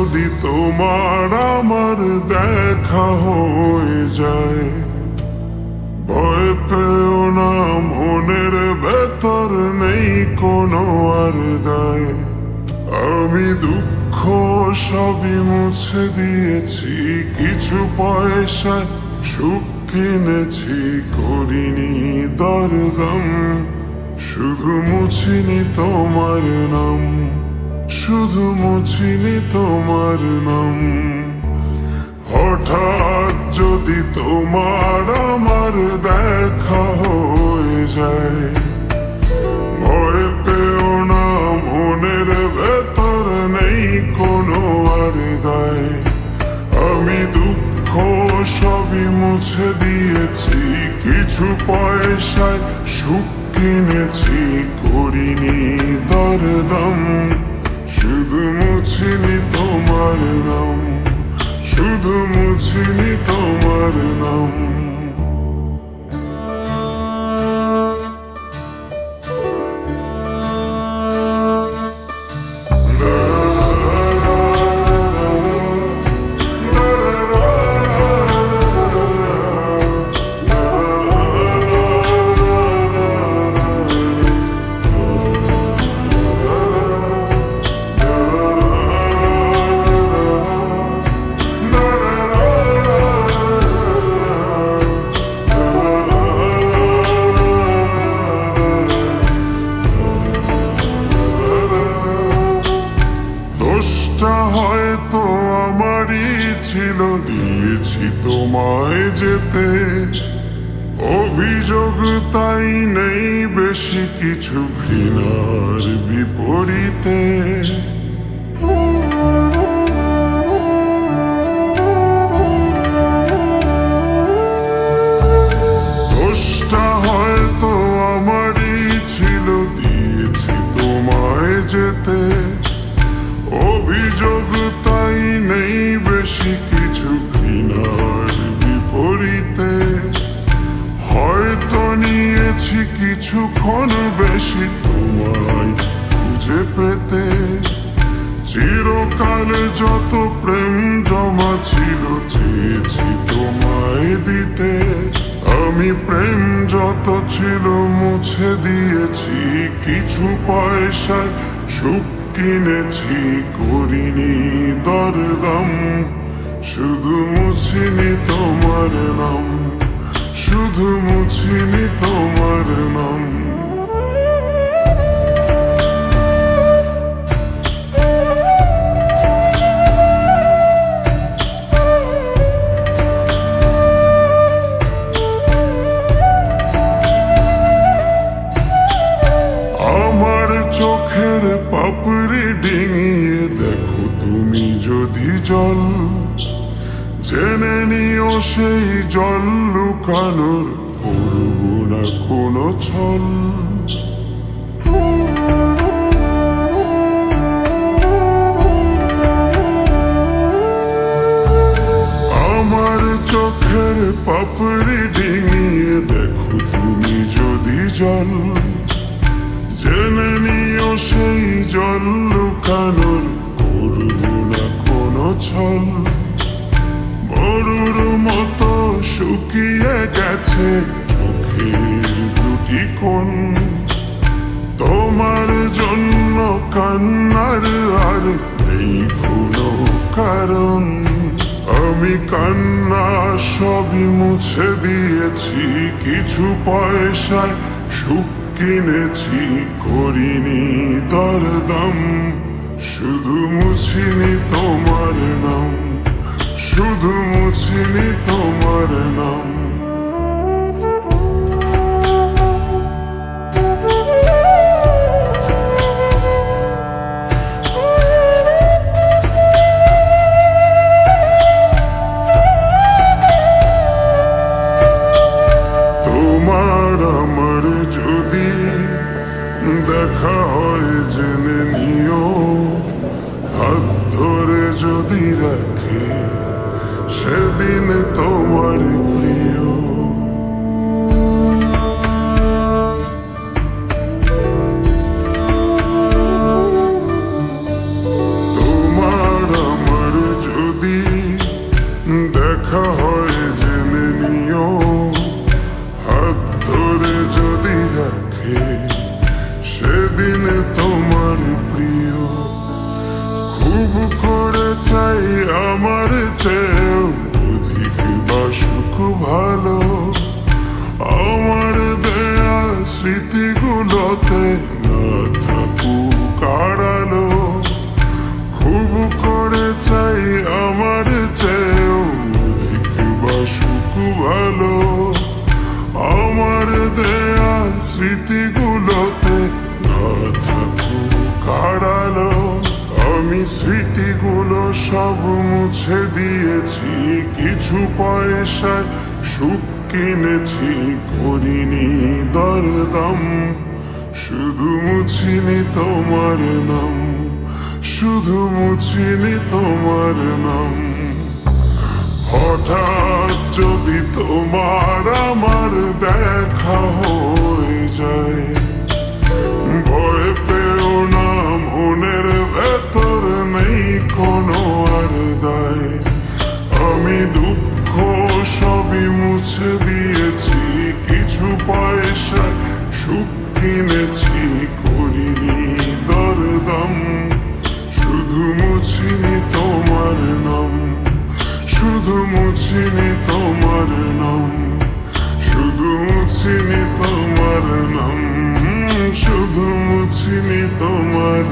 যদি তোমার আমার দেখা হয়ে যায়, ভয় পেও না, মনের ভেতর নেই কোনো আর দায়। আমি দুঃখ সবই মুছে দিয়েছি, কিছু পয়সায় সুখ কিনেছি, করিনি দরদাম, শুধু মুছিনি তোমার নাম, শুধু মুছিনি তোমার নাম। হঠাৎ যদি তোমার আমার দেখা হয়ে যায়, ভয় পেও না, মনের ভেতর নেই কোনো আর দায়। আমি দুঃখ সবই মুছে দিয়েছি, কিছু পয়সায় সুখ কিনেছি, করিনি দরদাম, শুধু মুছিনি তোমার নাম, শুধু মুছিনি তোমার নাম। দোষটা হয়তো আমারই ছিল, দিয়েছি তোমায় যেতে, অভিযোগ তাই নেই বেশি কিছু, ঘৃণার বিপরীতে। দোষটা হয়তো আমারই ছিল, দিয়েছি তোমায় যেতে, অভিযোগ তাই নেই বেশি কিছু, ঘৃণার বিপরীতে। হয়তো নিয়েছি কিছুক্ষণ বেশি তোমায় খুঁজে পেতে, চিরকাল যত প্রেম জমা ছিল, চেয়েছি তোমায় দিতে। আমি প্রেম যত ছিল মুছে দিয়েছি, কিছু পয়সায় সুখ কিনেছি, করিনি দরদাম, শুধু মুছিনি তোমার নাম, শুধু মুছিনি তোমার নাম। আমার চোখের পাপড়ি ডিঙিয়ে দেখো তুমি যদি জল, জেনে নিও সেই জল লুকানোর করব না কোনো ছল। আমার চোখের পাপড়ি ডিঙিয়ে দেখো তুমি যদি জল, জেনে নিও সেই জল লুকানোর করব না কোনো ছল। মরুর মতো শুকিয়ে গেছে চোখের দুটি কোণ, তোমার জন্য কান্নার আর নেই কোনো কারণ। আমি কান্না সবই মুছে দিয়েছি, কিছু পয়সায় সুখ কিনেছি, করিনি দরদাম, শুধু মুছিনি তোমার নাম, শুধু মুছিনি তোমার নাম। তোমার আমার যদি দেখা হয় জেনে নিও, হাত ধরে যদি রাখে সেদিন তোমার প্রিয়। তোমার আমার থাকুক ভালো, আমার দেয়া স্মৃতিগুলোতে না থাকুক আড়ালো। আমি স্মৃতিগুলো সব মুছে দিয়েছি, কিছু পয়সায় সুখ কিনেছি, করিনি দরদাম। শুধু মুছিনি তোমার নাম, শুধু মুছিনি তোমার নাম। হঠাৎ যদি তোমার আমার দেখা হয়ে যায়, ভয় পেও না, মনের ভেতর নেই কোনো আর দায়। আমি দুঃখ সবই মুছে দিয়েছি, কিছু পয়সা সুখ কিনেছি, করিনি দরদাম। শুধু মুছিনি তোমার নাম, শুধু মুছিনি তোমার নাম, শুধু মুছিনি তোমার নাম, শুধু মুছিনি তোমার